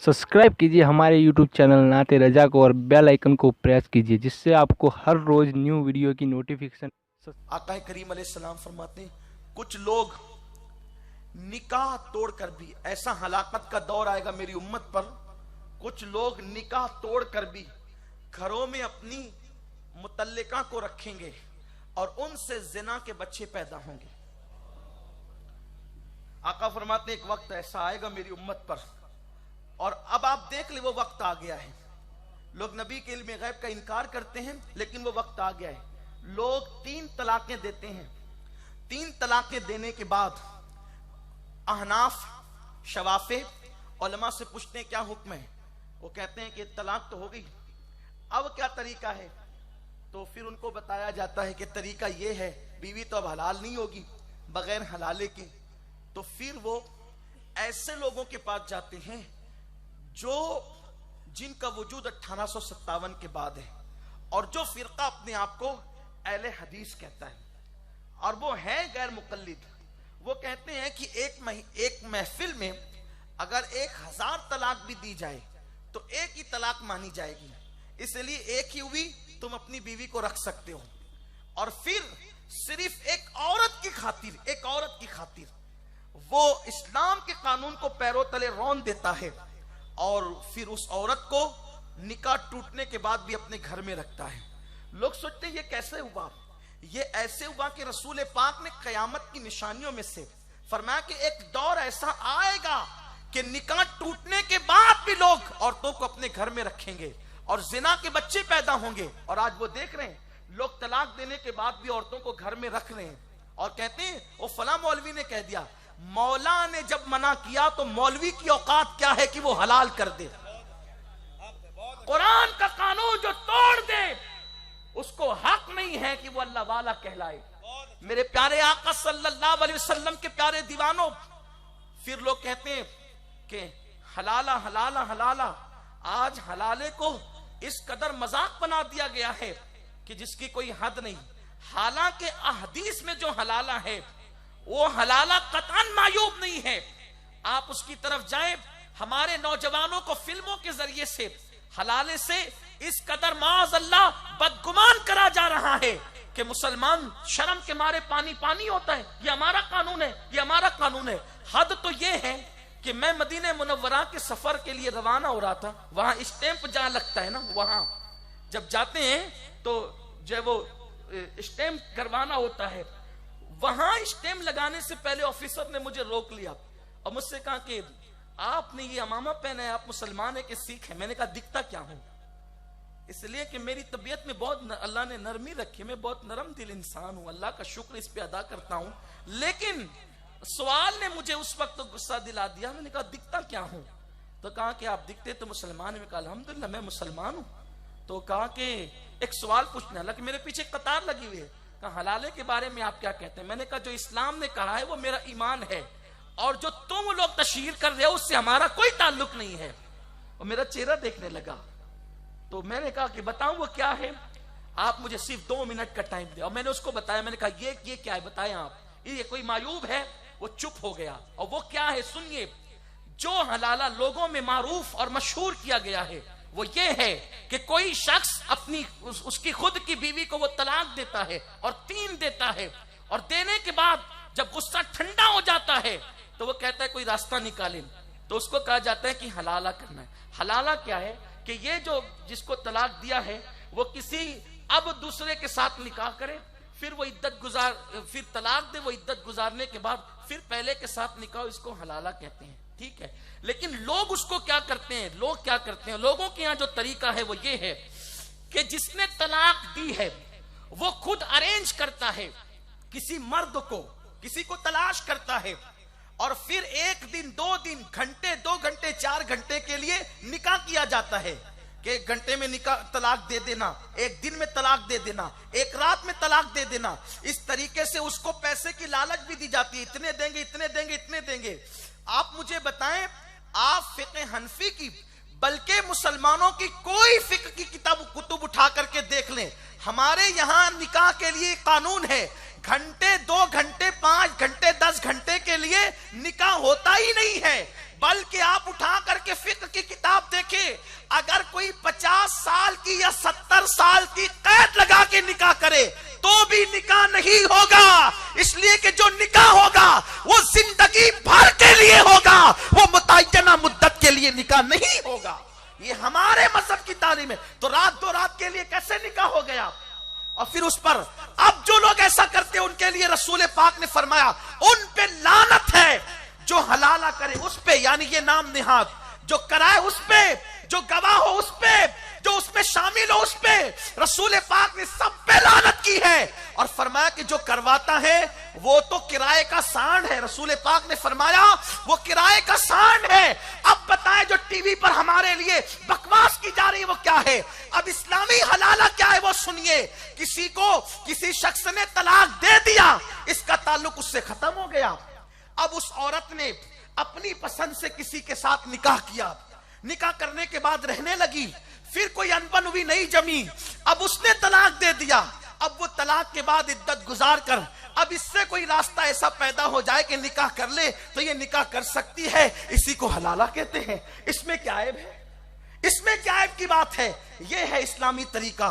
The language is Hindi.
सब्सक्राइब कीजिए हमारे YouTube चैनल नाते रजा को और बेल आइकन को प्रेस कीजिए, जिससे आपको हर रोज न्यू वीडियो की नोटिफिकेशन। आका करीम अलैहिस्सलाम फरमाते हैं, कुछ लोग निकाह तोड़कर भी, ऐसा हलाकत का दौर आएगा मेरी उम्मत पर, कुछ लोग निकाह तोड़कर भी घरों में अपनी मुतल्लिका को रखेंगे और उनसे जिना के बच्चे पैदा होंगे। आका फरमाते हैं, एक वक्त ऐसा आएगा मेरी उम्मत पर, और अब आप देख ले वो वक्त आ गया है। लोग नबी के इल्म गैब का इनकार करते हैं, लेकिन वो वक्त आ गया है। लोग 3 तलाकें देते हैं। 3 तलाकें देने के बाद अहनाफ, शवाफे उलमा से पूछते हैं क्या हुक्म है। वो कहते हैं कि तलाक तो हो गई, अब क्या तरीका है। तो फिर उनको बताया जाता है कि तरीका ये है, बीवी तो अब हलाल नहीं होगी बगैर हलाले के। तो फिर वो ऐसे लोगों के पास जाते हैं जिनका वजूद 1857 के बाद है, और जो फिरका अपने आप को अहले हदीस कहता है, और वो है गैर मुकल्लिद। वो कहते हैं कि एक महफिल में अगर 1000 तलाक भी दी जाए तो एक ही तलाक मानी जाएगी, इसलिए एक ही हुई, तुम अपनी बीवी को रख सकते हो। और फिर सिर्फ एक औरत की खातिर वो इस्लाम के कानून को पैरों तले रौंद देता है, और फिर उस औरत को निकाह टूटने के बाद भी अपने घर में रखता है। लोग सोचते हैं ये कैसे हुआ। ये ऐसे हुआ कि रसूल पाक ने कयामत की निशानियों में से फरमाया कि एक दौर ऐसा आएगा कि निकाह टूटने के बाद भी लोग औरतों को अपने घर में रखेंगे और जिना के बच्चे पैदा होंगे। और आज वो देख रहे हैं, लोग तलाक देने के बाद भी औरतों को घर में रख रहे हैं और कहते हैं वो फला मौलवी ने कह दिया। मौला ने जब मना किया तो मौलवी की औकात क्या है कि वो हलाल कर दे। कुरान का कानून जो तोड़ दे उसको हक नहीं है कि वो अल्लाह वाला कहलाए। मेरे प्यारे आका सल्लल्लाहु अलैहि वसल्लम के प्यारे दीवानों, फिर लोग कहते हैं कि हलाला हलाला हलाला। आज हलाले को इस कदर मजाक बना दिया गया है कि जिसकी कोई हद नहीं। हालांकि अहदीस में जो हलाला है वो हलाला कतन मायूब नहीं है। आप उसकी तरफ जाएं, हमारे नौजवानों को फिल्मों के जरिए से हलाले से इस कदर माअज़ल्लाह बदगुमान करा जा रहा है कि मुसलमान शर्म के मारे पानी पानी होता है। ये हमारा कानून है, ये हमारा कानून है। हद तो ये है कि मैं मदीने मुनव्वरा के सफर के लिए रवाना हो रहा था, वहां स्टैंप जहां लगता है ना, वहां जब जाते हैं तो जब वो स्टैंप करवाना होता है, वहां स्टैंप लगाने से पहले ऑफिसर ने मुझे रोक लिया और मुझसे कहा कि आपने ये अमामा पहना है, आप मुसलमान है कि सिख है। मैंने कहा दिखता क्या हूं, इसलिए कि मेरी तबीयत में बहुत अल्लाह ने नरमी रखी, मैं बहुत नरम दिल इंसान हूं, अल्लाह का शुक्र इस पे अदा करता हूं। लेकिन सवाल ने मुझे उस वक्त तो गुस्सा दिला दिया। मैंने कहा दिखता क्या हूं, तो कहा कि आप दिखते तो मुसलमान है। मैं कहा अल्हम्दुलिल्लाह मैं मुसलमान हूं। तो कहा कि एक सवाल पूछना, हालांकि मेरे पीछे कतार लगी हुई है। कहा हलाले के बारे में आप क्या कहते हैं। मैंने कहा जो इस्लाम ने कहा है वो मेरा ईमान है, और जो तुम लोग तशहीर कर रहे हो उससे हमारा कोई ताल्लुक नहीं है। और मेरा चेहरा देखने लगा, तो मैंने कहा कि बताऊं वो क्या है, आप मुझे सिर्फ 2 मिनट का टाइम दे। और मैंने उसको बताया, मैंने कहा ये क्या है बताएं आप। ये कोई मायूब है। वो चुप हो गया। और वो क्या है सुनिए। जो हलाला लोगों में मारूफ और मशहूर किया गया है वो ये है कि कोई शख्स अपनी उसकी खुद की बीवी को वो तलाक देता है और 3 देता है, और देने के बाद जब गुस्सा ठंडा हो जाता है तो वो कहता है कोई रास्ता निकाले। तो उसको कहा जाता है कि हलाला करना है। हलाला क्या है कि ये जो जिसको तलाक दिया है वो किसी अब दूसरे के साथ निकाह करे, फिर वो इद्दत गुजार, फिर तलाक दे, वो इद्दत गुजारने के बाद फिर पहले के साथ निकाह, इसको हलाला कहते हैं। ठीक है, लेकिन लोग उसको क्या करते हैं, लोगों के यहाँ जो तरीका है वो ये है कि जिसने तलाक दी है वो खुद अरेंज करता है, किसी मर्द को, किसी को तलाश करता है, और फिर 1 दिन 2 दिन घंटे 2 घंटे 4 घंटे के लिए निकाह किया जाता है कि 1 घंटे में निकाह तलाक दे देना, 1 दिन में तलाक दे देना, 1 रात में तलाक दे देना। इस तरीके से उसको पैसे की लालच भी दी जाती है, इतने देंगे इतने देंगे इतने देंगे। आप मुझे बताएं, आप फिक़्ह हनफी की बल्कि मुसलमानों की कोई फिक़्ह की कुतुब उठा करके देख लें, हमारे यहाँ निकाह के लिए कानून है घंटे 2 घंटे 5 घंटे 10 घंटे के लिए निकाह होता ही नहीं है। बल्कि आप उठा करके फिक्र की लिए निकाह नहीं होगा। ये हमारे मजहब की तालीम है। तो रात दो रात के लिए कैसे निकाह हो गया? और फिर उस पर अब जो लोग ऐसा करते हैं उनके लिए रसूल पाक ने फरमाया उन पे लानत है। जो हलाला करे उस पे, यानी ये नाम निहाद, जो कराए उस पे, जो गवाह हो उस पे, जो उसमें शामिल हो उस पे, रसूल पाक ने सब पे लानत की है। और फरमाया कि जो करवाता है वो तो किराए का सांड है। रसूल पाक ने फरमाया वो किराए का सांड है। अब बताएं जो टीवी पर हमारे लिए बकवास की जा रही है वो क्या है? अब इस्लामी हलाला क्या है वो सुनिए। किसी को किसी शख्स ने तलाक दे दिया, इसका ताल्लुक उससे खत्म हो गया। अब उस औरत ने अपनी पसंद से किसी के साथ निकाह किया, निकाह करने के बाद रहने लगी, फिर कोई अनबन हुई नहीं जमी, अब उसने तलाक दे दिया। अब वो तलाक के बाद इद्दत गुजार कर अब इससे कोई रास्ता ऐसा पैदा हो जाए कि निकाह कर ले तो ये निकाह कर सकती है, इसी को हलाला कहते हैं। इसमें क्या ऐब है? इसमें क्या ऐब की बात है? ये है इस्लामी तरीका।